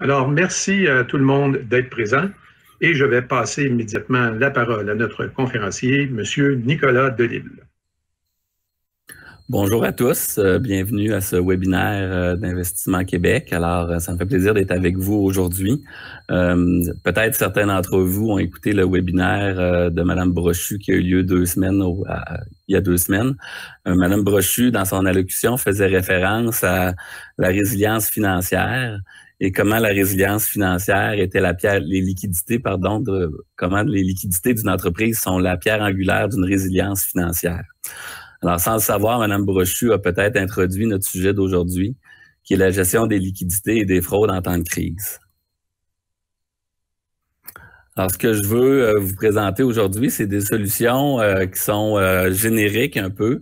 Alors, merci à tout le monde d'être présent et je vais passer immédiatement la parole à notre conférencier, M. Nicolas Delisle. Bonjour à tous, bienvenue à ce webinaire d'Investissement Québec. Alors, ça me fait plaisir d'être avec vous aujourd'hui. Peut-être certains d'entre vous ont écouté le webinaire de Mme Brochu qui a eu lieu il y a 2 semaines. Mme Brochu, dans son allocution, faisait référence à la résilience financière et comment la résilience financière était comment les liquidités d'une entreprise sont la pierre angulaire d'une résilience financière. Alors, sans le savoir, Mme Brochu a peut-être introduit notre sujet d'aujourd'hui, qui est la gestion des liquidités et des fraudes en temps de crise. Alors, ce que je veux vous présenter aujourd'hui, c'est des solutions qui sont génériques un peu.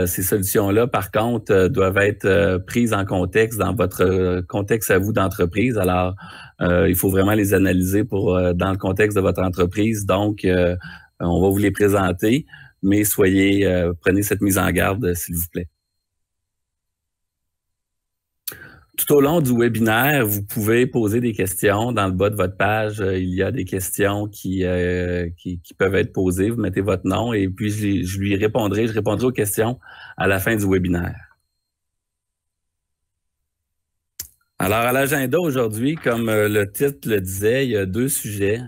Ces solutions-là, par contre, doivent être prises en contexte, dans votre contexte à vous d'entreprise. Alors, il faut vraiment les analyser dans le contexte de votre entreprise. Donc, on va vous les présenter. Mais prenez cette mise en garde, s'il vous plaît. Tout au long du webinaire, vous pouvez poser des questions. Dans le bas de votre page, il y a des questions qui peuvent être posées. Vous mettez votre nom et puis je répondrai aux questions à la fin du webinaire. Alors, à l'agenda aujourd'hui, comme le titre le disait, il y a deux sujets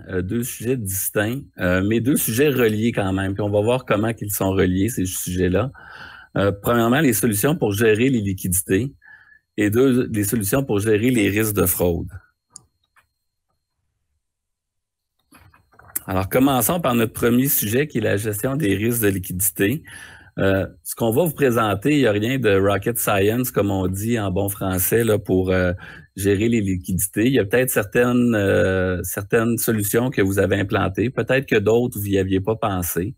distincts, mais 2 sujets reliés quand même. Puis on va voir comment ils sont reliés, ces sujets-là. Premièrement, les solutions pour gérer les liquidités et les solutions pour gérer les risques de fraude. Alors, commençons par notre premier sujet qui est la gestion des risques de liquidité. Ce qu'on va vous présenter, il n'y a rien de rocket science, comme on dit en bon français, là, pour gérer les liquidités. Il y a peut-être certaines solutions que vous avez implantées, peut-être que d'autres, vous n'y aviez pas pensé.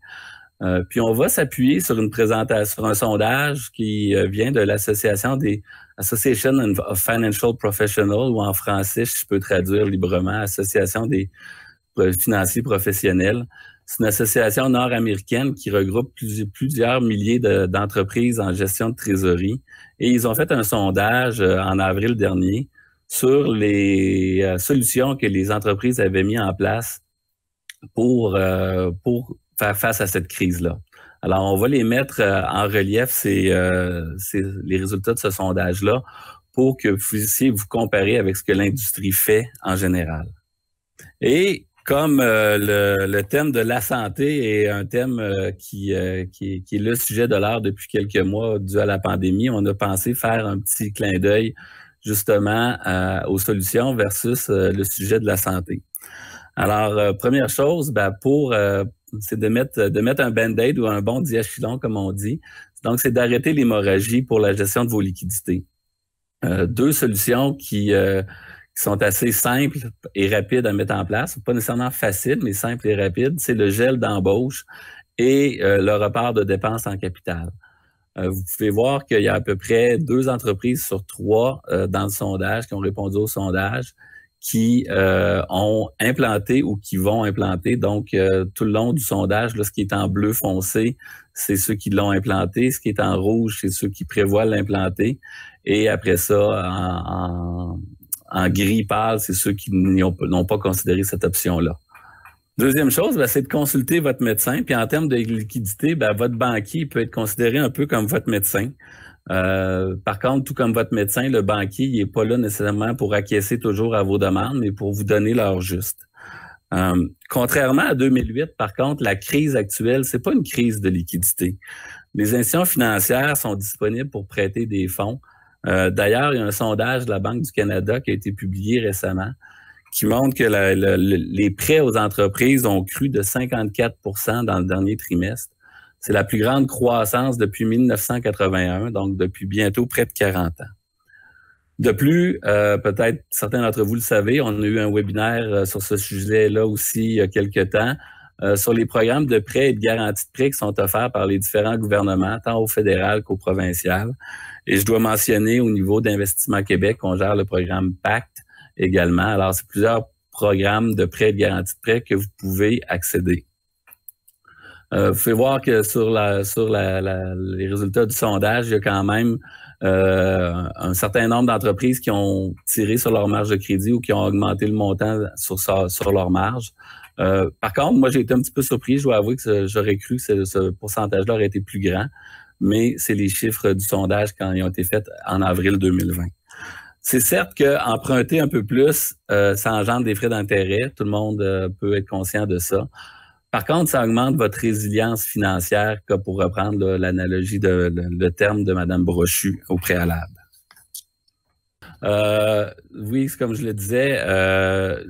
Puis on va s'appuyer sur un sondage qui vient de l'Association des Association of Financial Professionals, ou en français, si je peux traduire librement, Association des financiers professionnels. C'est une association nord-américaine qui regroupe plusieurs milliers d'entreprises en gestion de trésorerie. Et ils ont fait un sondage en avril dernier sur les solutions que les entreprises avaient mis en place pour faire face à cette crise-là. Alors, on va les mettre en relief, les résultats de ce sondage-là, pour que vous puissiez vous comparer avec ce que l'industrie fait en général. Et comme le thème de la santé est un thème qui est le sujet de l'heure depuis quelques mois dû à la pandémie, on a pensé faire un petit clin d'œil justement aux solutions versus le sujet de la santé. Alors, première chose, c'est de mettre un band-aid ou un bon diachylon, comme on dit. Donc, c'est d'arrêter l'hémorragie pour la gestion de vos liquidités. 2 solutions qui sont assez simples et rapides à mettre en place. Pas nécessairement faciles, mais simples et rapides. C'est le gel d'embauche et le report de dépenses en capital. Vous pouvez voir qu'il y a à peu près 2 entreprises sur 3 dans le sondage qui ont répondu au sondage qui ont implanté ou qui vont implanter. Donc, tout le long du sondage, là, ce qui est en bleu foncé, c'est ceux qui l'ont implanté. Ce qui est en rouge, c'est ceux qui prévoient l'implanter. Et après ça, en gris pâle, c'est ceux qui n'ont pas considéré cette option-là. Deuxième chose, c'est de consulter votre médecin. Puis en termes de liquidité, votre banquier peut être considéré un peu comme votre médecin. Par contre, tout comme votre médecin, le banquier, il n'est pas là nécessairement pour acquiescer toujours à vos demandes, mais pour vous donner l'heure juste. Contrairement à 2008, par contre, la crise actuelle, c'est pas une crise de liquidité. Les institutions financières sont disponibles pour prêter des fonds. D'ailleurs, il y a un sondage de la Banque du Canada qui a été publié récemment qui montre que les prêts aux entreprises ont cru de 54 % dans le dernier trimestre. C'est la plus grande croissance depuis 1981, donc depuis bientôt près de 40 ans. De plus, peut-être certains d'entre vous le savez, on a eu un webinaire sur ce sujet-là aussi il y a quelques temps, sur les programmes de prêts et de garantie de prêts qui sont offerts par les différents gouvernements, tant au fédéral qu'au provincial. Et je dois mentionner au niveau d'Investissement Québec, on gère le programme PACT également. Alors, c'est plusieurs programmes de prêts et de garantie de prêts que vous pouvez accéder. Vous pouvez voir que sur les résultats du sondage, il y a quand même un certain nombre d'entreprises qui ont tiré sur leur marge de crédit ou qui ont augmenté le montant sur leur marge. Par contre, moi, j'ai été un petit peu surpris. Je dois avouer que j'aurais cru que ce pourcentage-là aurait été plus grand, mais c'est les chiffres du sondage quand ils ont été faits en avril 2020. C'est certes qu'emprunter un peu plus, ça engendre des frais d'intérêt. Tout le monde peut être conscient de ça. Par contre, ça augmente votre résilience financière, pour reprendre l'analogie le terme de Mme Brochu au préalable. Oui, comme je le disais,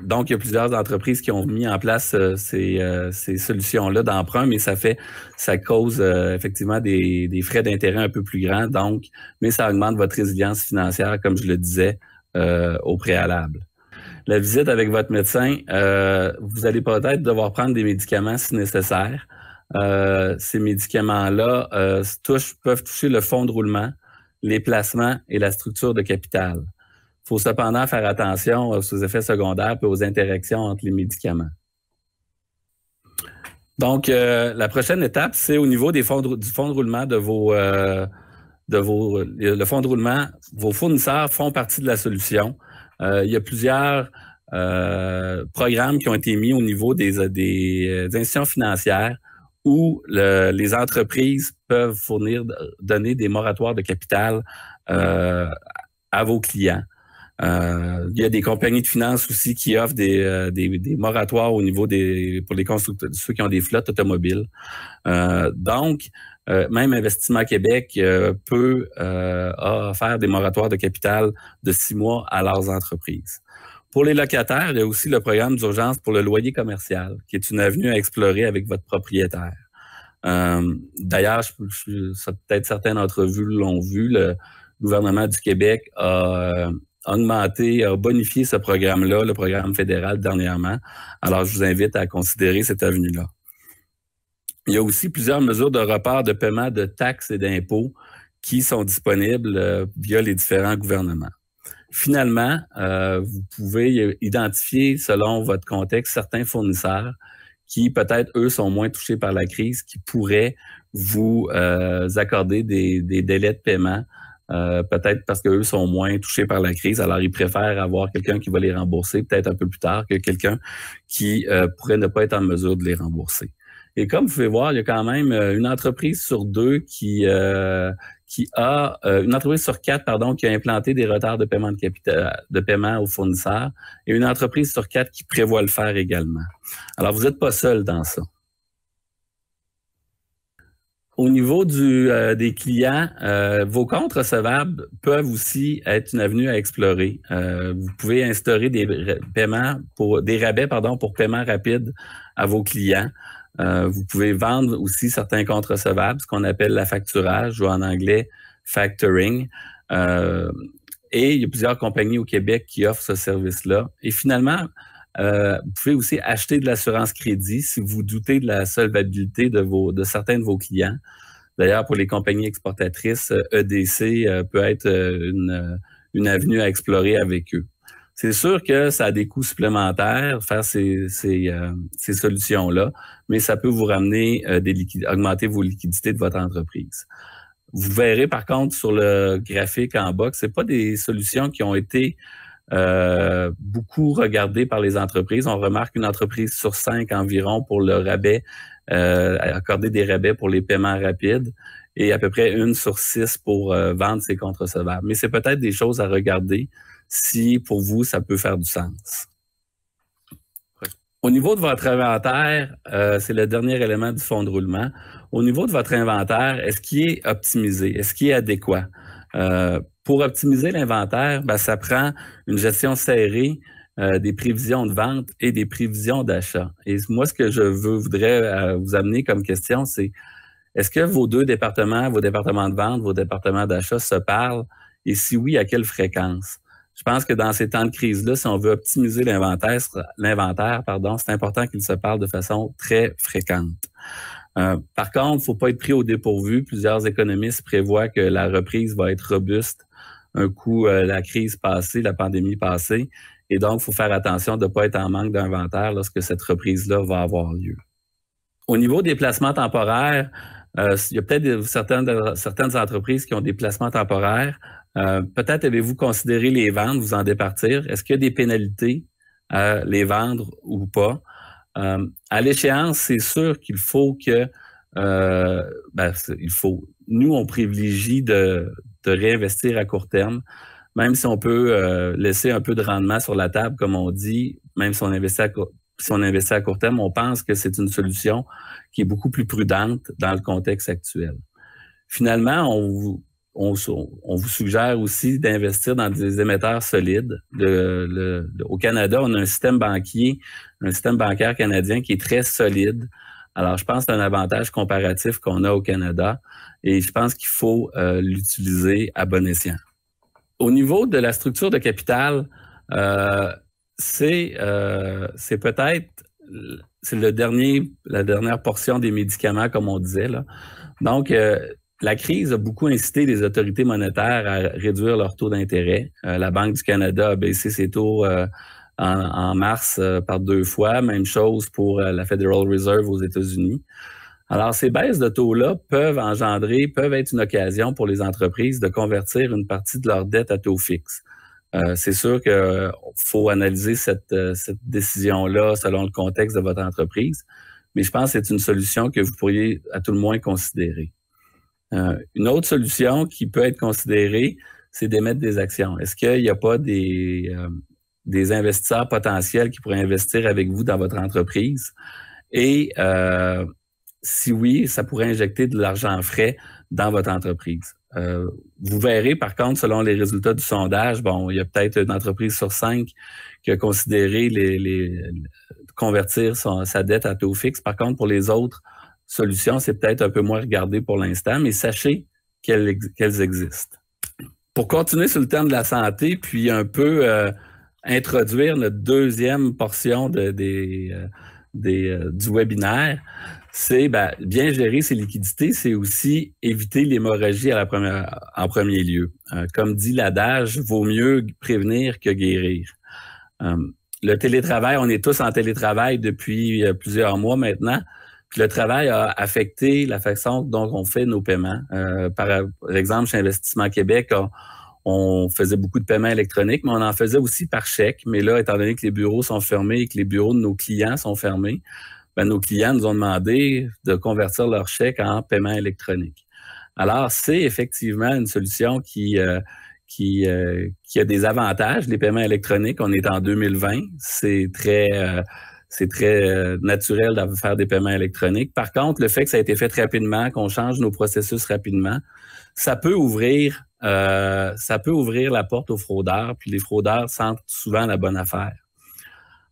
donc il y a plusieurs entreprises qui ont mis en place ces solutions-là d'emprunt, mais ça cause effectivement des frais d'intérêt un peu plus grands, donc, mais ça augmente votre résilience financière, comme je le disais, au préalable. La visite avec votre médecin, vous allez peut-être devoir prendre des médicaments si nécessaire. Ces médicaments-là peuvent toucher le fonds de roulement, les placements et la structure de capital. Il faut cependant faire attention aux effets secondaires et aux interactions entre les médicaments. Donc, la prochaine étape, c'est au niveau du fonds de roulement le fonds de roulement, vos fournisseurs font partie de la solution. Il y a plusieurs programmes qui ont été mis au niveau des institutions financières où les entreprises peuvent donner des moratoires de capital à vos clients. Il y a des compagnies de finances aussi qui offrent des moratoires au niveau pour les constructeurs, ceux qui ont des flottes automobiles. Donc, même Investissement Québec peut faire des moratoires de capital de 6 mois à leurs entreprises. Pour les locataires, il y a aussi le programme d'urgence pour le loyer commercial, qui est une avenue à explorer avec votre propriétaire. D'ailleurs, peut-être certains d'entre vous l'ont vu, le gouvernement du Québec a bonifié ce programme-là, le programme fédéral dernièrement. Alors, je vous invite à considérer cette avenue-là. Il y a aussi plusieurs mesures de report de paiement de taxes et d'impôts qui sont disponibles via les différents gouvernements. Finalement, vous pouvez identifier, selon votre contexte, certains fournisseurs qui, peut-être, eux, sont moins touchés par la crise, qui pourraient vous accorder des délais de paiement, peut-être parce qu'eux sont moins touchés par la crise. Alors, ils préfèrent avoir quelqu'un qui va les rembourser peut-être un peu plus tard que quelqu'un qui pourrait ne pas être en mesure de les rembourser. Et comme vous pouvez voir, il y a quand même une entreprise sur 2 une entreprise sur 4, qui a implanté des retards de paiement de paiement aux fournisseurs et une entreprise sur 4 qui prévoit le faire également. Alors, vous n'êtes pas seul dans ça. Au niveau des clients, vos comptes recevables peuvent aussi être une avenue à explorer. Vous pouvez instaurer des rabais pour paiement rapide à vos clients. Vous pouvez vendre aussi certains comptes recevables, ce qu'on appelle la facturage ou en anglais factoring. Et il y a plusieurs compagnies au Québec qui offrent ce service-là. Et finalement, vous pouvez aussi acheter de l'assurance crédit si vous doutez de la solvabilité de certains de vos clients. D'ailleurs, pour les compagnies exportatrices, EDC peut être une avenue à explorer avec eux. C'est sûr que ça a des coûts supplémentaires, faire ces solutions-là, mais ça peut vous ramener augmenter vos liquidités de votre entreprise. Vous verrez par contre sur le graphique en bas que c'est pas des solutions qui ont été beaucoup regardées par les entreprises. On remarque une entreprise sur 5 environ pour le rabais, accorder des rabais pour les paiements rapides et à peu près 1 sur 6 pour vendre ses comptes recevables. Mais c'est peut-être des choses à regarder si pour vous, ça peut faire du sens. Au niveau de votre inventaire, c'est le dernier élément du fonds de roulement. Au niveau de votre inventaire, est-ce qu'il est optimisé? Est-ce qu'il est adéquat? Pour optimiser l'inventaire, ça prend une gestion serrée des prévisions de vente et des prévisions d'achat. Et moi, ce que je voudrais vous amener comme question, c'est est-ce que vos deux départements, vos départements de vente, vos départements d'achat se parlent? Et si oui, à quelle fréquence? Je pense que dans ces temps de crise-là, si on veut optimiser l'inventaire, c'est important qu'il se parle de façon très fréquente. Par contre, il ne faut pas être pris au dépourvu. Plusieurs économistes prévoient que la reprise va être robuste un coup la crise passée, la pandémie passée. Et donc, il faut faire attention de ne pas être en manque d'inventaire lorsque cette reprise-là va avoir lieu. Au niveau des placements temporaires, Il y a peut-être certaines entreprises qui ont des placements temporaires. Peut-être avez-vous considéré les vendre, vous en départir. Est-ce qu'il y a des pénalités à les vendre ou pas? À l'échéance, c'est sûr qu'il faut que nous, on privilégie de réinvestir à court terme, même si on peut laisser un peu de rendement sur la table, comme on dit, même si on investit à court terme, on pense que c'est une solution qui est beaucoup plus prudente dans le contexte actuel. Finalement, on vous suggère aussi d'investir dans des émetteurs solides. Au Canada, on a un système bancaire canadien qui est très solide. Alors, je pense que c'est un avantage comparatif qu'on a au Canada et je pense qu'il faut l'utiliser à bon escient. Au niveau de la structure de capital, c'est la dernière portion des médicaments, comme on disait, là. Donc, la crise a beaucoup incité les autorités monétaires à réduire leur taux d'intérêt. La Banque du Canada a baissé ses taux en mars par 2 fois. Même chose pour la Federal Reserve aux États-Unis. Alors, ces baisses de taux-là peuvent être une occasion pour les entreprises de convertir une partie de leur dette à taux fixe. C'est sûr qu'il faut analyser cette décision-là selon le contexte de votre entreprise, mais je pense que c'est une solution que vous pourriez à tout le moins considérer. Une autre solution qui peut être considérée, c'est d'émettre des actions. Est-ce qu'il n'y a pas des investisseurs potentiels qui pourraient investir avec vous dans votre entreprise? Et si oui, ça pourrait injecter de l'argent frais dans votre entreprise. Vous verrez, par contre, selon les résultats du sondage, il y a peut-être une entreprise sur 5 qui a considéré convertir sa dette à taux fixe. Par contre, pour les autres solutions, c'est peut-être un peu moins regardé pour l'instant, mais sachez qu'elles existent. Pour continuer sur le thème de la santé, puis un peu introduire notre deuxième portion du webinaire, c'est bien gérer ses liquidités, c'est aussi éviter l'hémorragie en premier lieu. Comme dit l'adage, vaut mieux prévenir que guérir. Le télétravail, on est tous en télétravail depuis plusieurs mois maintenant. Puis le travail a affecté la façon dont on fait nos paiements. Par exemple, chez Investissement Québec, on faisait beaucoup de paiements électroniques, mais on en faisait aussi par chèque. Mais là, étant donné que les bureaux sont fermés et que les bureaux de nos clients sont fermés, nos clients nous ont demandé de convertir leur chèque en paiement électronique. Alors, c'est effectivement une solution qui a des avantages. Les paiements électroniques, on est en 2020, c'est très naturel de faire des paiements électroniques. Par contre, le fait que ça a été fait rapidement, qu'on change nos processus rapidement, ça peut ouvrir la porte aux fraudeurs, puis les fraudeurs sentent souvent la bonne affaire.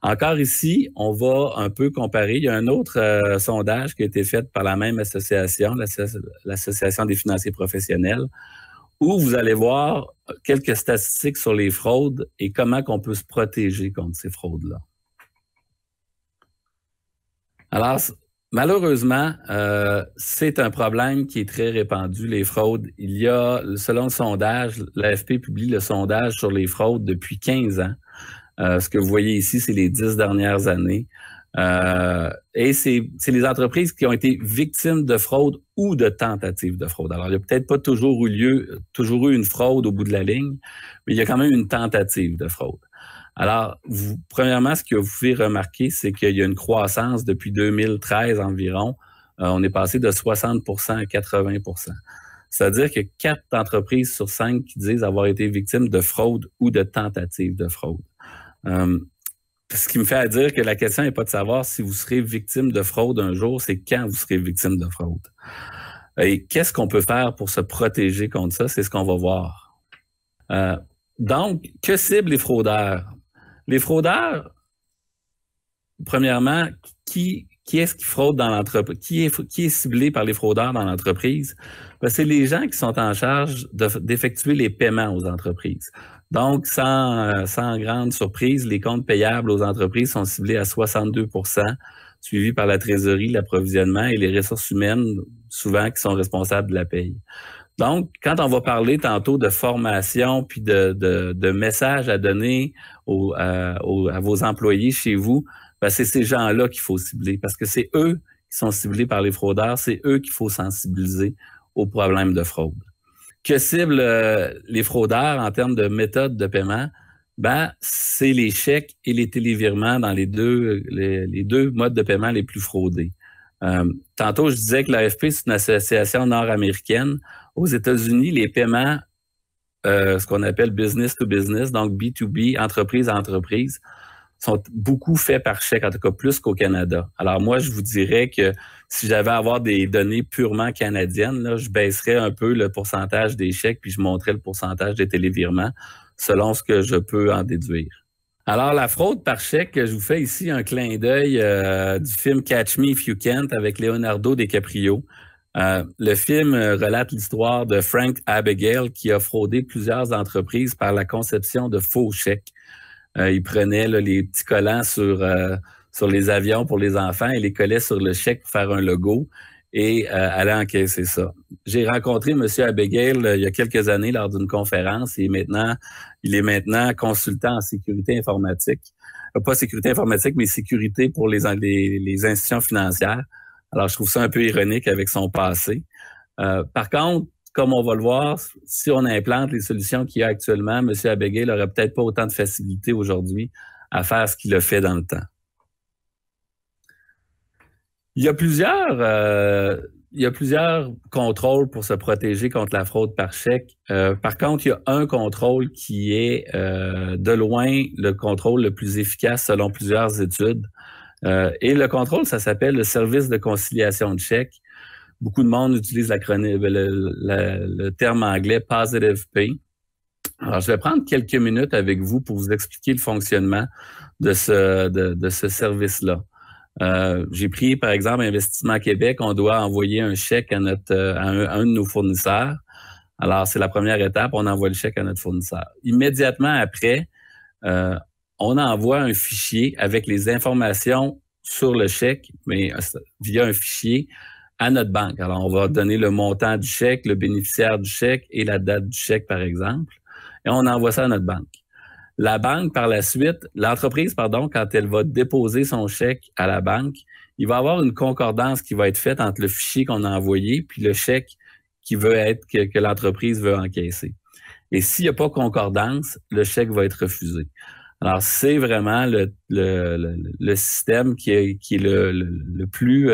Encore ici, on va un peu comparer. Il y a un autre sondage qui a été fait par la même association, l'Association des financiers professionnels, où vous allez voir quelques statistiques sur les fraudes et comment qu'on peut se protéger contre ces fraudes-là. Alors, malheureusement, c'est un problème qui est très répandu, les fraudes. Il y a, selon le sondage, l'AFP publie le sondage sur les fraudes depuis 15 ans. Ce que vous voyez ici, c'est les 10 dernières années. Et c'est les entreprises qui ont été victimes de fraude ou de tentatives de fraude. Alors, il n'y a peut-être pas toujours eu une fraude au bout de la ligne, mais il y a quand même une tentative de fraude. Alors, premièrement, ce que vous pouvez remarquer, c'est qu'il y a une croissance depuis 2013 environ. On est passé de 60% à 80%. C'est-à-dire que 4 entreprises sur 5 qui disent avoir été victimes de fraude ou de tentative de fraude. Ce qui me fait à dire que la question n'est pas de savoir si vous serez victime de fraude un jour, c'est quand vous serez victime de fraude. Et qu'est-ce qu'on peut faire pour se protéger contre ça? C'est ce qu'on va voir. Donc, que ciblent les fraudeurs? Les fraudeurs, premièrement, qui est-ce qui fraude dans l'entreprise? Qui est ciblé par les fraudeurs dans l'entreprise? C'est les gens qui sont en charge d'effectuer les paiements aux entreprises. Donc, sans grande surprise, les comptes payables aux entreprises sont ciblés à 62%, suivis par la trésorerie, l'approvisionnement et les ressources humaines, souvent qui sont responsables de la paye. Donc, quand on va parler tantôt de formation puis de messages à donner à vos employés chez vous, c'est ces gens-là qu'il faut cibler parce que c'est eux qui qui sont ciblés par les fraudeurs, c'est eux qu'il faut sensibiliser aux problèmes de fraude. Que ciblent les fraudeurs en termes de méthode de paiement? C'est les chèques et les télévirements dans les deux modes de paiement les plus fraudés. Tantôt, je disais que l'AFP, c'est une association nord-américaine. Aux États-Unis, les paiements, ce qu'on appelle business to business, donc B2B, entreprise à entreprise, sont beaucoup faits par chèque, en tout cas plus qu'au Canada. Alors moi, je vous dirais que si j'avais à avoir des données purement canadiennes, là, je baisserais un peu le pourcentage des chèques, puis je montrerais le pourcentage des télévirements selon ce que je peux en déduire. Alors, la fraude par chèque, je vous fais ici un clin d'œil du film Catch Me If You Can't avec Leonardo DiCaprio. Le film relate l'histoire de Frank Abagnale qui a fraudé plusieurs entreprises par la conception de faux chèques. Il prenait les petits collants sur les avions pour les enfants et les collait sur le chèque pour faire un logo et allait encaisser ça. J'ai rencontré M. Abagnale il y a quelques années lors d'une conférence. Il est maintenant consultant en sécurité informatique. Pas sécurité informatique, mais sécurité pour les institutions financières. Alors, je trouve ça un peu ironique avec son passé. Par contre, comme on va le voir, si on implante les solutions qu'il y a actuellement, M. Abagnale n'aurait peut-être pas autant de facilité aujourd'hui à faire ce qu'il a fait dans le temps. Il y a plusieurs contrôles pour se protéger contre la fraude par chèque. Par contre, il y a un contrôle qui est de loin le contrôle le plus efficace selon plusieurs études. Et le contrôle, ça s'appelle le service de conciliation de chèques. Beaucoup de monde utilise le terme anglais « positive pay ». Alors, je vais prendre quelques minutes avec vous pour vous expliquer le fonctionnement de ce service-là. J'ai pris, par exemple, Investissement Québec. On doit envoyer un chèque à un de nos fournisseurs. Alors, c'est la première étape. On envoie le chèque à notre fournisseur. Immédiatement après, on envoie un fichier avec les informations sur le chèque, mais via un fichier à notre banque. Alors, on va donner le montant du chèque, le bénéficiaire du chèque et la date du chèque, par exemple, et on envoie ça à notre banque. La banque, par la suite, l'entreprise, quand elle va déposer son chèque à la banque, il va y avoir une concordance qui va être faite entre le fichier qu'on a envoyé puis le chèque que l'entreprise veut encaisser. Et s'il n'y a pas concordance, le chèque va être refusé. Alors, c'est vraiment le système qui est le plus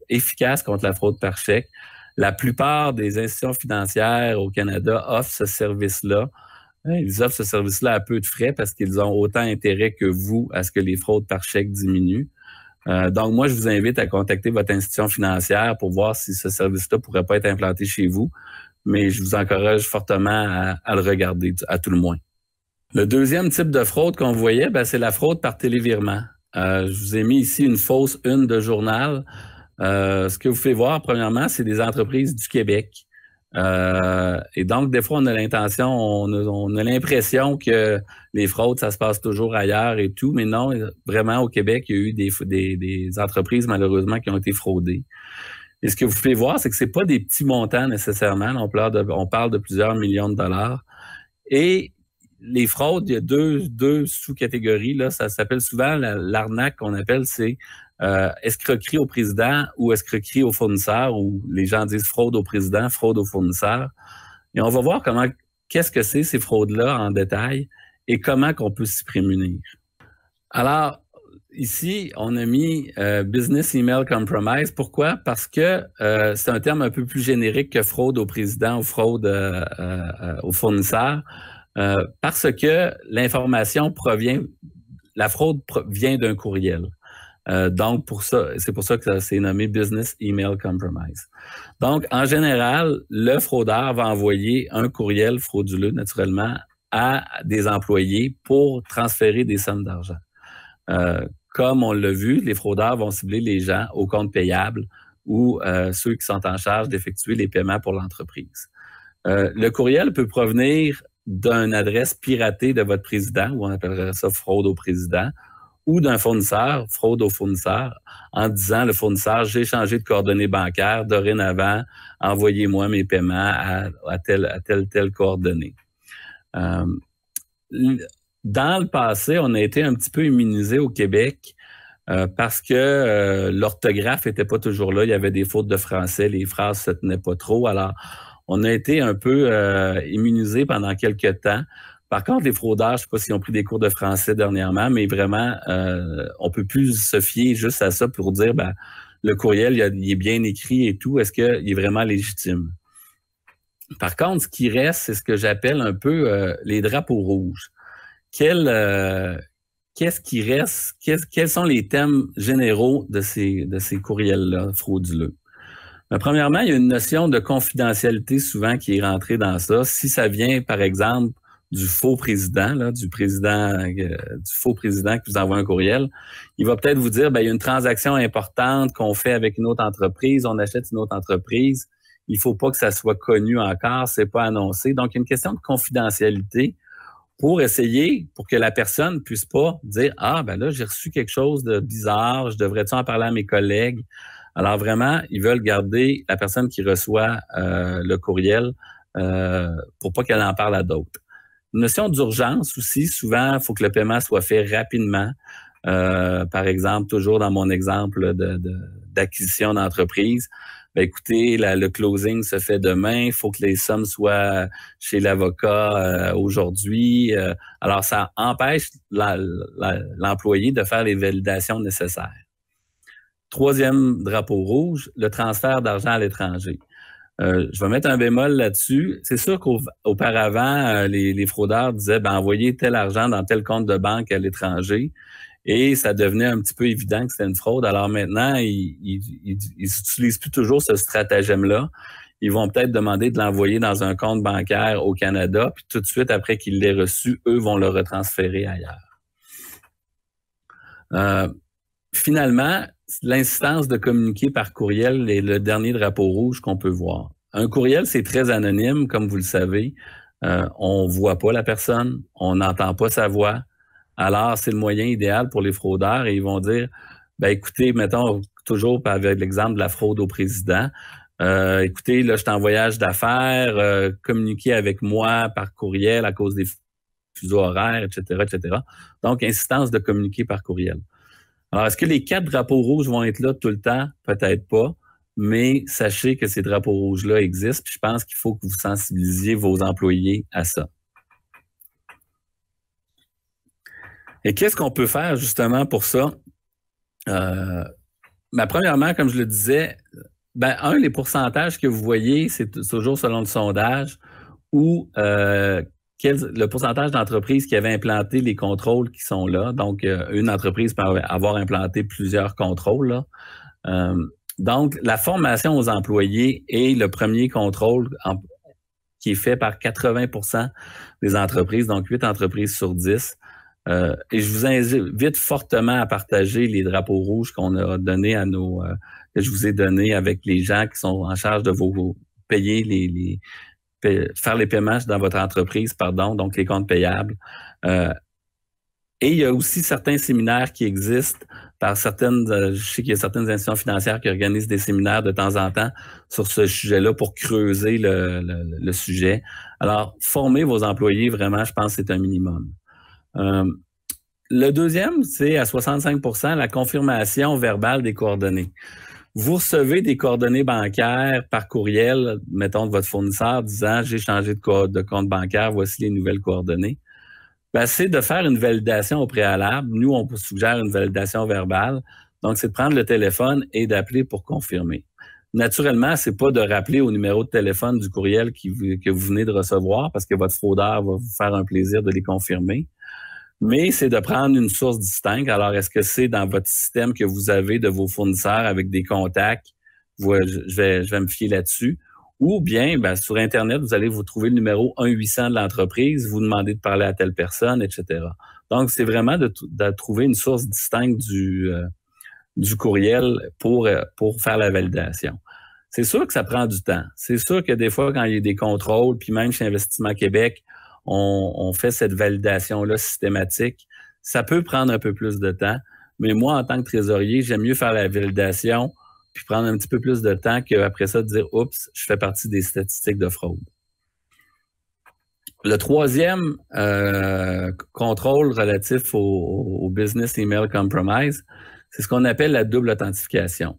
efficace contre la fraude par chèque. La plupart des institutions financières au Canada offrent ce service-là. Ils offrent ce service-là à peu de frais parce qu'ils ont autant intérêt que vous à ce que les fraudes par chèque diminuent. Donc, moi, je vous invite à contacter votre institution financière pour voir si ce service-là pourrait pas être implanté chez vous. Mais je vous encourage fortement à le regarder, à tout le moins. Le deuxième type de fraude qu'on voyait, c'est la fraude par télévirement. Je vous ai mis ici une fausse une de journal. Ce que vous faites voir, premièrement, c'est des entreprises du Québec. Et donc, des fois, on a l'impression que les fraudes, ça se passe toujours ailleurs et tout, mais non, vraiment, au Québec, il y a eu des entreprises, malheureusement, qui ont été fraudées. Et ce que vous pouvez voir, c'est que c'est pas des petits montants nécessairement. On parle de plusieurs millions de dollars. Et les fraudes, il y a deux sous-catégories. Là, ça s'appelle souvent l'arnaque qu'on appelle, c'est escroquerie au président ou escroquerie au fournisseur, ou les gens disent fraude au président, fraude au fournisseur. Et on va voir qu'est-ce que c'est ces fraudes-là en détail et comment qu'on peut s'y prémunir. Alors, ici, on a mis Business Email Compromise. Pourquoi? Parce que c'est un terme un peu plus générique que fraude au président ou fraude au fournisseur. Parce que la fraude vient d'un courriel. Donc, c'est pour ça que c'est nommé Business Email Compromise. Donc, en général, le fraudeur va envoyer un courriel frauduleux, naturellement, à des employés pour transférer des sommes d'argent. Comme on l'a vu, les fraudeurs vont cibler les gens au compte payable ou ceux qui sont en charge d'effectuer les paiements pour l'entreprise. Le courriel peut provenir d'une adresse piratée de votre président, ou on appellerait ça fraude au président, ou d'un fournisseur, fraude au fournisseur, en disant, le fournisseur, j'ai changé de coordonnées bancaires, dorénavant, envoyez-moi mes paiements à telle coordonnée. Dans le passé, on a été un petit peu immunisé au Québec parce que l'orthographe n'était pas toujours là. Il y avait des fautes de français, les phrases se tenaient pas trop. Alors, on a été un peu immunisés pendant quelques temps. Par contre, les fraudeurs, je ne sais pas s'ils ont pris des cours de français dernièrement, mais vraiment, on peut plus se fier juste à ça pour dire, ben, le courriel, il est bien écrit et tout. Est-ce qu'il est vraiment légitime? Par contre, ce qui reste, c'est ce que j'appelle un peu les drapeaux rouges. Qu'est-ce qui reste? Quels sont les thèmes généraux de ces courriels-là frauduleux? Mais premièrement, il y a une notion de confidentialité souvent qui est rentrée dans ça. Si ça vient, par exemple, du faux président, là, du faux président qui vous envoie un courriel, il va peut-être vous dire, ben, il y a une transaction importante qu'on fait avec une autre entreprise, on achète une autre entreprise, il faut pas que ça soit connu encore, c'est pas annoncé. Donc, il y a une question de confidentialité pour que la personne puisse pas dire, ah, ben là, j'ai reçu quelque chose de bizarre, je devrais-tu en parler à mes collègues? Alors vraiment, ils veulent garder la personne qui reçoit le courriel pour pas qu'elle en parle à d'autres. Une notion d'urgence aussi, souvent, il faut que le paiement soit fait rapidement. Par exemple, toujours dans mon exemple d'acquisition d'entreprise, ben écoutez, le closing se fait demain, il faut que les sommes soient chez l'avocat aujourd'hui. Alors, ça empêche l'employé de faire les validations nécessaires. Troisième drapeau rouge, le transfert d'argent à l'étranger. Je vais mettre un bémol là-dessus. C'est sûr qu'auparavant, les fraudeurs disaient, ben, envoyez tel argent dans tel compte de banque à l'étranger. Et ça devenait un petit peu évident que c'était une fraude. Alors maintenant, ils utilisent plus toujours ce stratagème-là. Ils vont peut-être demander de l'envoyer dans un compte bancaire au Canada, puis tout de suite, après qu'il l'ait reçu, eux vont le retransférer ailleurs. Finalement, l'insistance de communiquer par courriel est le dernier drapeau rouge qu'on peut voir. Un courriel, c'est très anonyme, comme vous le savez. On voit pas la personne, on n'entend pas sa voix. Alors, c'est le moyen idéal pour les fraudeurs et ils vont dire, ben écoutez, mettons toujours avec l'exemple de la fraude au président, écoutez, là, je suis en voyage d'affaires, communiquez avec moi par courriel à cause des fuseaux horaires, etc., etc. Donc, insistance de communiquer par courriel. Alors, est-ce que les 4 drapeaux rouges vont être là tout le temps? Peut-être pas, mais sachez que ces drapeaux rouges-là existent, puis je pense qu'il faut que vous sensibilisiez vos employés à ça. Et qu'est-ce qu'on peut faire justement pour ça? Premièrement, comme je le disais, les pourcentages que vous voyez, c'est toujours selon le sondage, ou le pourcentage d'entreprises qui avaient implanté les contrôles qui sont là. Donc, une entreprise peut avoir implanté plusieurs contrôles. Là. Donc, la formation aux employés est le premier contrôle qui est fait par 80% des entreprises, donc 8 entreprises sur 10. Et je vous invite fortement à partager les drapeaux rouges qu'on a donnés à que je vous ai donnés avec les gens qui sont en charge de vous payer faire les paiements dans votre entreprise, donc les comptes payables. Et il y a aussi certains séminaires qui existent par je sais qu'il y a certaines institutions financières qui organisent des séminaires de temps en temps sur ce sujet-là pour creuser le sujet. Alors, former vos employés, vraiment, je pense que c'est un minimum. Le deuxième, c'est à 65% la confirmation verbale des coordonnées. Vous recevez des coordonnées bancaires par courriel, mettons de votre fournisseur, disant « j'ai changé de compte bancaire, voici les nouvelles coordonnées ». C'est de faire une validation au préalable. Nous, on suggère une validation verbale. Donc, c'est de prendre le téléphone et d'appeler pour confirmer. Naturellement, c'est pas de rappeler au numéro de téléphone du courriel que vous venez de recevoir parce que votre fraudeur va vous faire un plaisir de les confirmer. Mais c'est de prendre une source distincte. Alors, est-ce que c'est dans votre système que vous avez de vos fournisseurs avec des contacts? Je vais me fier là-dessus. Ou bien, sur Internet, vous allez vous trouver le numéro 1-800 de l'entreprise, vous demandez de parler à telle personne, etc. Donc, c'est vraiment de trouver une source distincte du courriel pour faire la validation. C'est sûr que ça prend du temps. C'est sûr que des fois, quand il y a des contrôles, puis même chez Investissement Québec, on fait cette validation-là systématique. Ça peut prendre un peu plus de temps, mais moi, en tant que trésorier, j'aime mieux faire la validation puis prendre un petit peu plus de temps qu'après ça, de dire « Oups, je fais partie des statistiques de fraude ». Le troisième contrôle relatif au Business Email Compromise, c'est ce qu'on appelle la double authentification.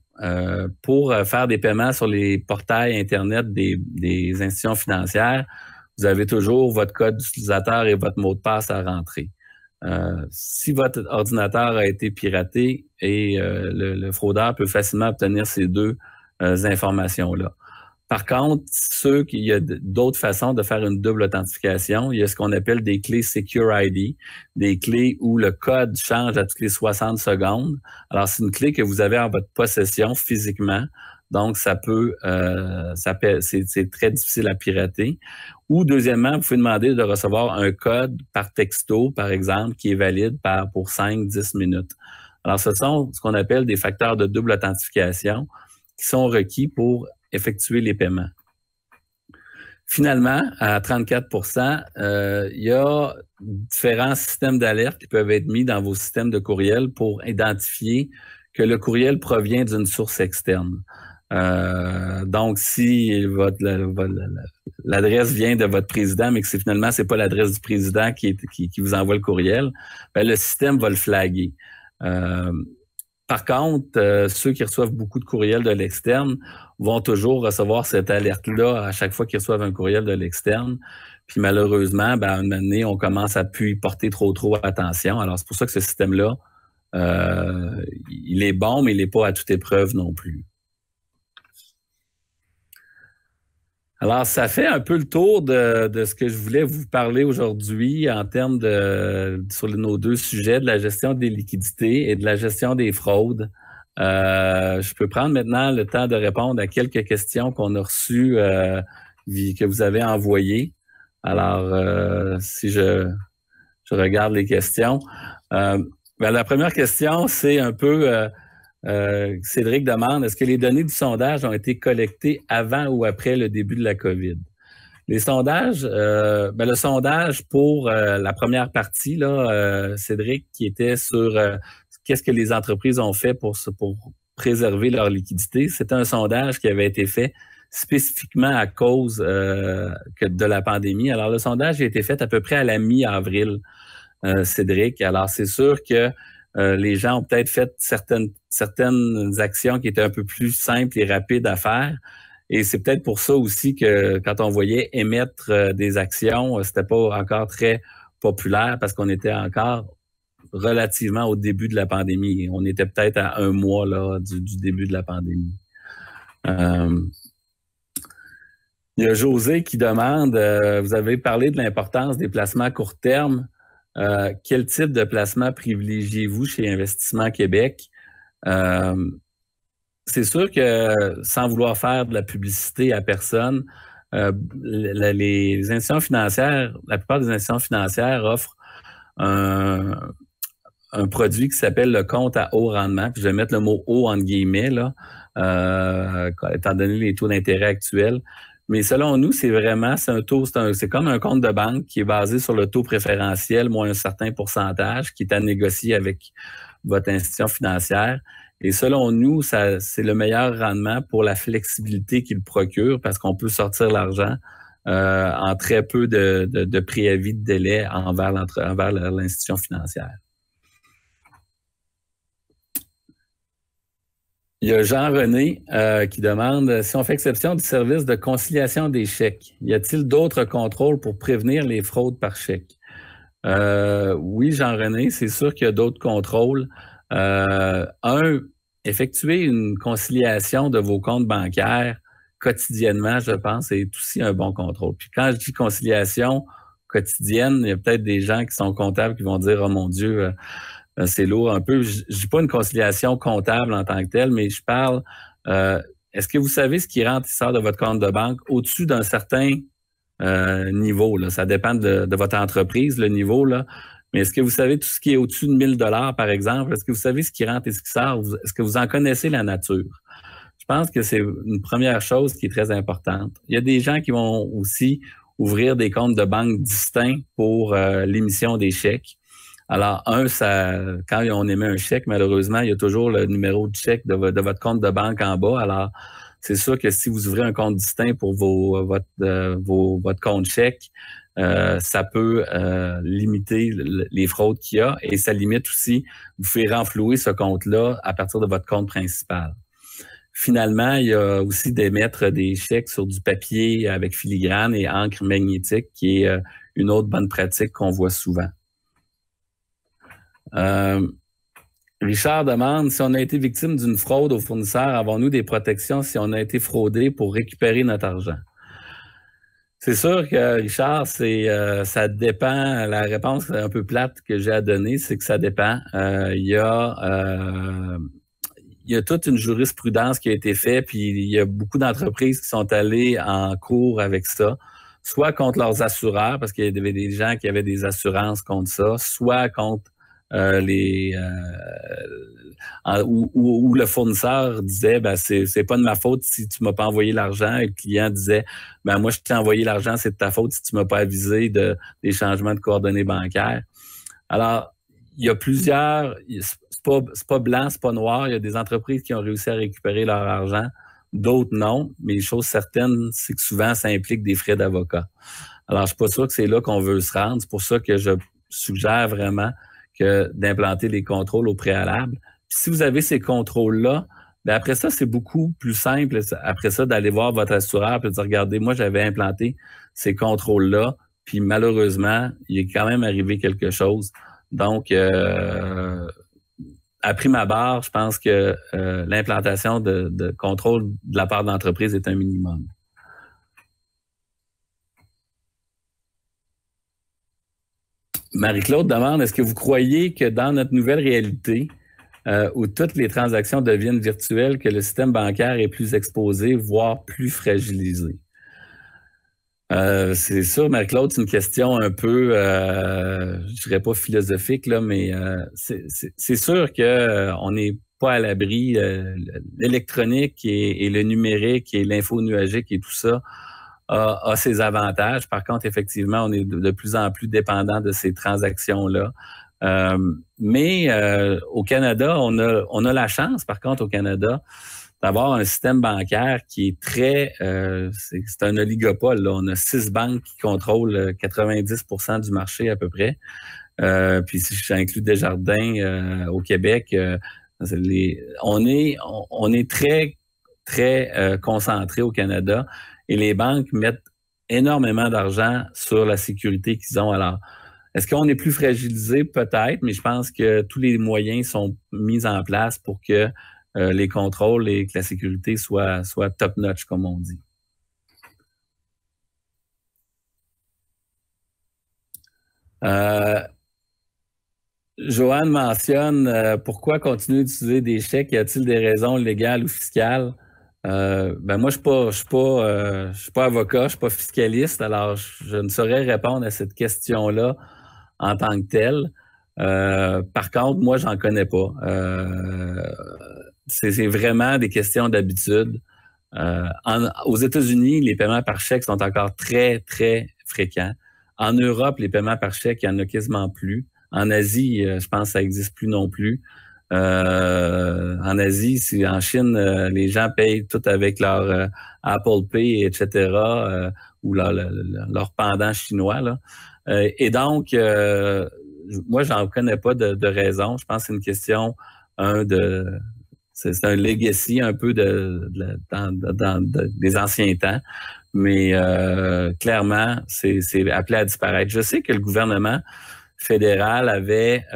Pour faire des paiements sur les portails Internet des institutions financières, vous avez toujours votre code d'utilisateur et votre mot de passe à rentrer. Si votre ordinateur a été piraté, et le fraudeur peut facilement obtenir ces deux informations-là. Par contre, il y a d'autres façons de faire une double authentification. Il y a ce qu'on appelle des clés Secure ID, des clés où le code change à toutes les 60 secondes. Alors, c'est une clé que vous avez en votre possession physiquement. Donc, c'est très difficile à pirater. Ou deuxièmement, vous pouvez demander de recevoir un code par texto, par exemple, qui est valide pour 5-10 minutes. Alors, ce sont ce qu'on appelle des facteurs de double authentification qui sont requis pour effectuer les paiements. Finalement, à 34 il y a différents systèmes d'alerte qui peuvent être mis dans vos systèmes de courriel pour identifier que le courriel provient d'une source externe. Donc, si l'adresse vient de votre président, mais que finalement, c'est pas l'adresse du président qui vous envoie le courriel, ben, le système va le flaguer. Par contre, ceux qui reçoivent beaucoup de courriels de l'externe vont toujours recevoir cette alerte-là à chaque fois qu'ils reçoivent un courriel de l'externe. Puis malheureusement, ben, à un moment donné, on commence à plus y porter trop attention. Alors, c'est pour ça que ce système-là, il est bon, mais il n'est pas à toute épreuve non plus. Alors, ça fait un peu le tour de ce que je voulais vous parler aujourd'hui en termes sur nos deux sujets, de la gestion des liquidités et de la gestion des fraudes. Je peux prendre maintenant le temps de répondre à quelques questions qu'on a reçues, que vous avez envoyées. Alors, si je regarde les questions. La première question, c'est un peu... Cédric demande, est-ce que les données du sondage ont été collectées avant ou après le début de la COVID? Les sondages, le sondage pour la première partie, là, Cédric, qui était sur qu'est-ce que les entreprises ont fait pour préserver leur liquidité, c'était un sondage qui avait été fait spécifiquement à cause de la pandémie. Alors, le sondage a été fait à peu près à la mi-avril, Cédric. Alors, c'est sûr que les gens ont peut-être fait certaines actions qui étaient un peu plus simples et rapides à faire. Et c'est peut-être pour ça aussi que quand on voyait émettre des actions, c'était pas encore très populaire parce qu'on était encore relativement au début de la pandémie. On était peut-être à 1 mois là, du début de la pandémie. Il y a José qui demande, vous avez parlé de l'importance des placements à court terme. Quel type de placement privilégiez-vous chez Investissement Québec? C'est sûr que sans vouloir faire de la publicité à personne, les institutions financières, la plupart des institutions financières offrent un produit qui s'appelle le compte à haut rendement. Puis je vais mettre le mot haut entre guillemets, là, étant donné les taux d'intérêt actuels. Mais selon nous, c'est comme un compte de banque qui est basé sur le taux préférentiel moins un certain pourcentage qui est à négocier avec votre institution financière. Et selon nous, c'est le meilleur rendement pour la flexibilité qu'il procure parce qu'on peut sortir l'argent en très peu de préavis de délai envers l'institution financière. Il y a Jean-René qui demande si on fait exception du service de conciliation des chèques, y a-t-il d'autres contrôles pour prévenir les fraudes par chèque? Oui, Jean-René, c'est sûr qu'il y a d'autres contrôles. Effectuer une conciliation de vos comptes bancaires quotidiennement, je pense, est aussi un bon contrôle. Puis quand je dis conciliation quotidienne, il y a peut-être des gens qui sont comptables qui vont dire « Oh mon Dieu, c'est lourd un peu ». Je dis pas une conciliation comptable en tant que telle, mais je parle, est-ce que vous savez ce qui rentre et sort de votre compte de banque au-dessus d'un certain niveau, là? Ça dépend de votre entreprise, le niveau, là. Mais est-ce que vous savez tout ce qui est au-dessus de 1 000 $ par exemple? Est-ce que vous savez ce qui rentre et ce qui sort? Est-ce que vous en connaissez la nature? Je pense que c'est une première chose qui est très importante. Il y a des gens qui vont aussi ouvrir des comptes de banque distincts pour l'émission des chèques. Alors, quand on émet un chèque, malheureusement, il y a toujours le numéro de chèque de votre compte de banque en bas. Alors, c'est sûr que si vous ouvrez un compte distinct pour votre compte chèque, ça peut limiter les fraudes qu'il y a et ça limite aussi, vous pouvez renflouer ce compte-là à partir de votre compte principal. Finalement, il y a aussi d'émettre des chèques sur du papier avec filigrane et encre magnétique, qui est une autre bonne pratique qu'on voit souvent. Richard demande, si on a été victime d'une fraude au fournisseur, avons-nous des protections si on a été fraudé pour récupérer notre argent? C'est sûr que, Richard, ça dépend. La réponse un peu plate que j'ai à donner, c'est que ça dépend. Il y a toute une jurisprudence qui a été faite, puis il y a beaucoup d'entreprises qui sont allées en cours avec ça, soit contre leurs assureurs, parce qu'il y avait des gens qui avaient des assurances contre ça, soit contre où le fournisseur disait c'est pas de ma faute si tu m'as pas envoyé l'argent, et le client disait moi je t'ai envoyé l'argent, c'est de ta faute si tu m'as pas avisé des changements de coordonnées bancaires. Alors, il y a plusieurs, c'est pas blanc, c'est pas noir, il y a des entreprises qui ont réussi à récupérer leur argent, d'autres non, mais les choses certaines, c'est que souvent ça implique des frais d'avocat. Alors, je suis pas sûr que c'est là qu'on veut se rendre, c'est pour ça que je suggère vraiment que d'implanter les contrôles au préalable. Puis si vous avez ces contrôles-là, après ça, c'est beaucoup plus simple, après ça, d'aller voir votre assureur et de dire, regardez, moi, j'avais implanté ces contrôles-là, puis malheureusement, il est quand même arrivé quelque chose. Donc, à prime abord, je pense que l'implantation de contrôle de la part de l'entreprise est un minimum. Marie-Claude demande, est-ce que vous croyez que dans notre nouvelle réalité, où toutes les transactions deviennent virtuelles, que le système bancaire est plus exposé, voire plus fragilisé? C'est sûr, Marie-Claude, c'est une question un peu, je dirais pas philosophique, là, mais c'est sûr qu'on n'est pas à l'abri. L'électronique et le numérique et l'info nuagique et tout ça a ses avantages. Par contre, effectivement, on est de plus en plus dépendant de ces transactions-là. Mais au Canada, on a la chance, par contre, au Canada, d'avoir un système bancaire qui est très... c'est un oligopole, là. On a 6 banques qui contrôlent 90% du marché à peu près. Puis si j'inclus Desjardins au Québec, on est très, très concentré au Canada et les banques mettent énormément d'argent sur la sécurité qu'ils ont. Alors, est-ce qu'on est plus fragilisé? Peut-être, mais je pense que tous les moyens sont mis en place pour que les contrôles et que la sécurité soit top-notch, comme on dit. Joanne mentionne pourquoi continuer d'utiliser des chèques? Y a-t-il des raisons légales ou fiscales? Moi, je suis pas avocat, je suis pas fiscaliste, alors je ne saurais répondre à cette question-là en tant que telle. Par contre, moi, j'en connais pas. C'est vraiment des questions d'habitude. Aux États-Unis, les paiements par chèque sont encore très, très fréquents. En Europe, les paiements par chèque, il n'y en a quasiment plus. En Asie, je pense que ça n'existe plus non plus. En Asie, en Chine, les gens payent tout avec leur Apple Pay, etc., ou leur pendant chinois, là. Et donc, moi, j'en connais pas de raison. Je pense que c'est une question, c'est un legacy un peu des anciens temps, mais clairement, c'est appelé à disparaître. Je sais que le gouvernement fédéral avait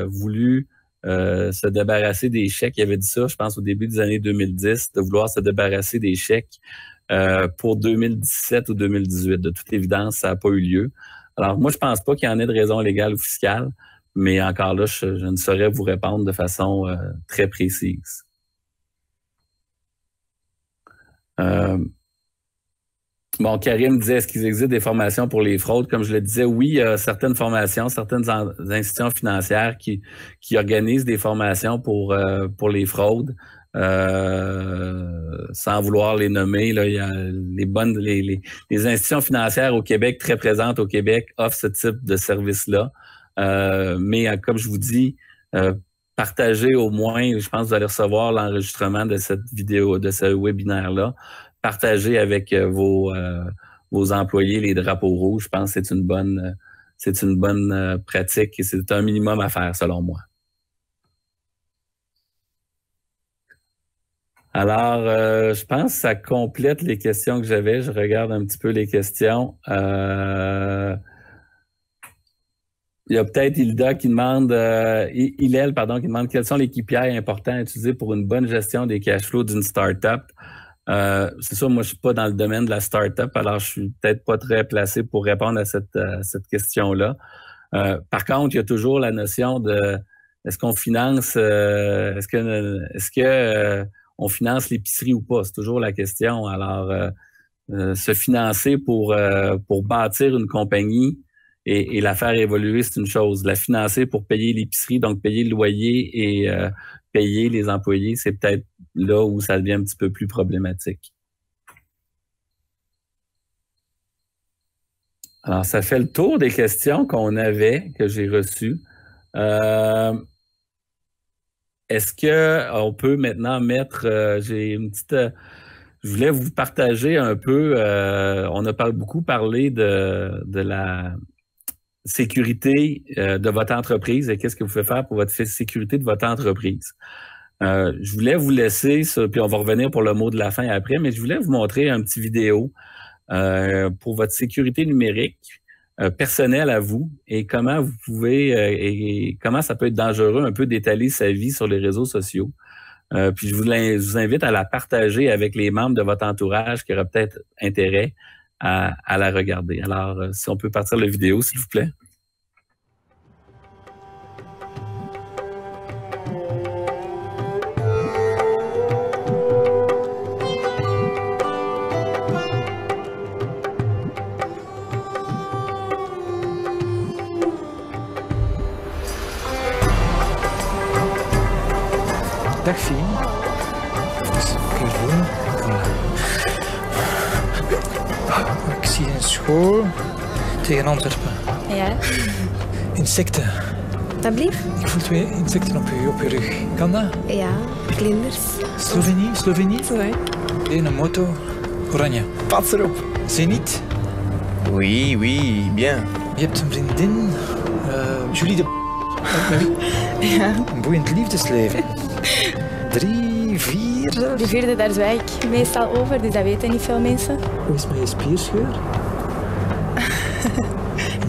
voulu se débarrasser des chèques. Il avait dit ça, je pense, au début des années 2010, de vouloir se débarrasser des chèques pour 2017 ou 2018. De toute évidence, ça n'a pas eu lieu. Alors, moi, je pense pas qu'il y en ait de raison légale ou fiscale, mais encore là, je ne saurais vous répondre de façon très précise. Bon, Karim disait, est-ce qu'il existe des formations pour les fraudes? Comme je le disais, oui, il y a certaines formations, certaines institutions financières qui organisent des formations pour les fraudes. Sans vouloir les nommer, là, il y a les institutions financières au Québec, très présentes au Québec, offrent ce type de service-là. Mais comme je vous dis, partagez au moins, je pense que vous allez recevoir l'enregistrement de cette vidéo, de ce webinaire-là. Partagez avec vos vos employés les drapeaux rouges. Je pense que c'est une bonne pratique et c'est un minimum à faire selon moi. Alors, je pense que ça complète les questions que j'avais. Je regarde un petit peu les questions. Il y a peut-être Hilda qui demande, Hillel, pardon, qui demande quels sont les KPI importants à utiliser pour une bonne gestion des cash flows d'une startup. C'est sûr, moi, je suis pas dans le domaine de la startup, alors je suis peut-être pas très placé pour répondre à cette question-là. Par contre, il y a toujours la notion de est-ce qu'on finance, est-ce que on finance l'épicerie ou pas? C'est toujours la question. Alors, se financer pour bâtir une compagnie et la faire évoluer, c'est une chose. La financer pour payer l'épicerie, donc payer le loyer et payer les employés, c'est peut-être là où ça devient un petit peu plus problématique. Alors, ça fait le tour des questions qu'on avait, que j'ai reçues. Est-ce qu'on peut maintenant mettre, j'ai une petite... je voulais vous partager un peu, on a beaucoup parlé de la sécurité de votre entreprise et qu'est-ce que vous pouvez faire pour votre sécurité de votre entreprise. Je voulais vous laisser ça, puis on va revenir pour le mot de la fin après, mais je voulais vous montrer un petit vidéo pour votre sécurité numérique personnelle à vous et comment vous pouvez et comment ça peut être dangereux un peu d'étaler sa vie sur les réseaux sociaux. Puis je vous invite à la partager avec les membres de votre entourage qui auraient peut-être intérêt à la regarder. Alors, si on peut partir la vidéo, s'il vous plaît. Dag Fien. Kijk doen. Ik zie een school tegen Antwerpen. Ja. Insecten. Dat blieft? Ik voel 2 insecten op je rug. Kan dat? Ja, vlinders. Slovenie? Zo, hè? Een moto. Oranje. Pas erop. Zenit. Oui, bien. Je hebt een vriendin. Julie de... Ja. Een boeiend liefdesleven. 3, 4 zelfs. De vierde, daar zwijg ik meestal over, dus dat weten niet veel mensen. Hoe is met je spierscheur?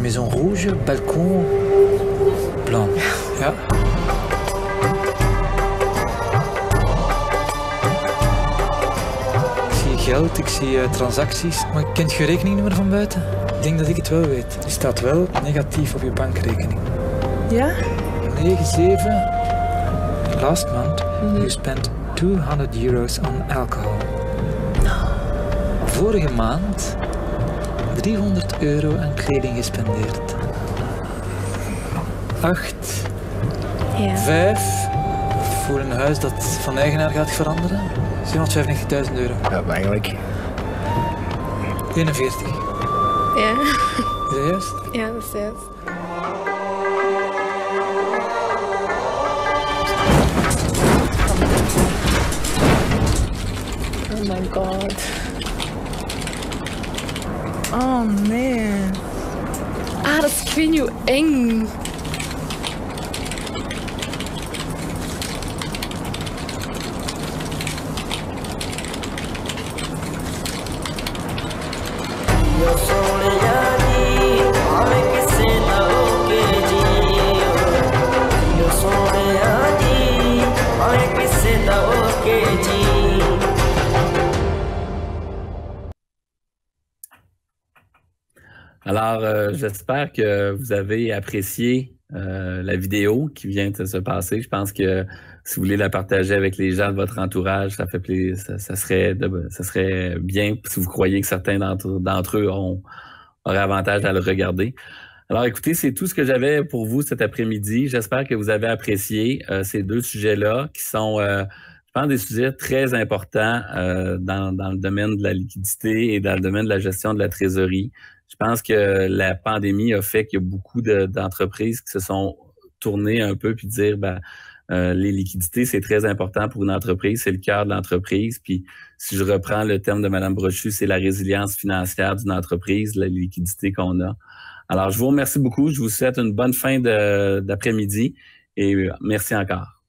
Maison rouge, balcon blanc. Ja. Ik zie geld, ik zie transacties. Maar kent je rekeningnummer van buiten? Ik denk dat ik het wel weet. Die staat wel negatief op je bankrekening. Ja? 9-7. Last month, you spent €200 on alcohol. Vorige maand €300 aan kleding gespendeerd. 8. Ja. 5. Voor een huis dat van eigenaar gaat veranderen. €795.000. Ja, eigenlijk. 41. Ja. Is dat juist? Ja, dat is juist. Oh my god. Oh nee. Ah, dat is, ik weet niet hoe eng. Alors, j'espère que vous avez apprécié la vidéo qui vient de se passer. Je pense que si vous voulez la partager avec les gens de votre entourage, ça fait plaisir, ça serait bien si vous croyez que certains d'entre eux auraient avantage à le regarder. Alors, écoutez, c'est tout ce que j'avais pour vous cet après-midi. J'espère que vous avez apprécié ces 2 sujets-là qui sont, je pense, des sujets très importants dans le domaine de la liquidité et dans le domaine de la gestion de la trésorerie. Je pense que la pandémie a fait qu'il y a beaucoup d'entreprises qui se sont tournées un peu puis dire, ben, Les liquidités, c'est très important pour une entreprise, c'est le cœur de l'entreprise. Puis, si je reprends le terme de Mme Brochu, c'est la résilience financière d'une entreprise, la liquidité qu'on a. Alors, je vous remercie beaucoup. Je vous souhaite une bonne fin d'après-midi et merci encore.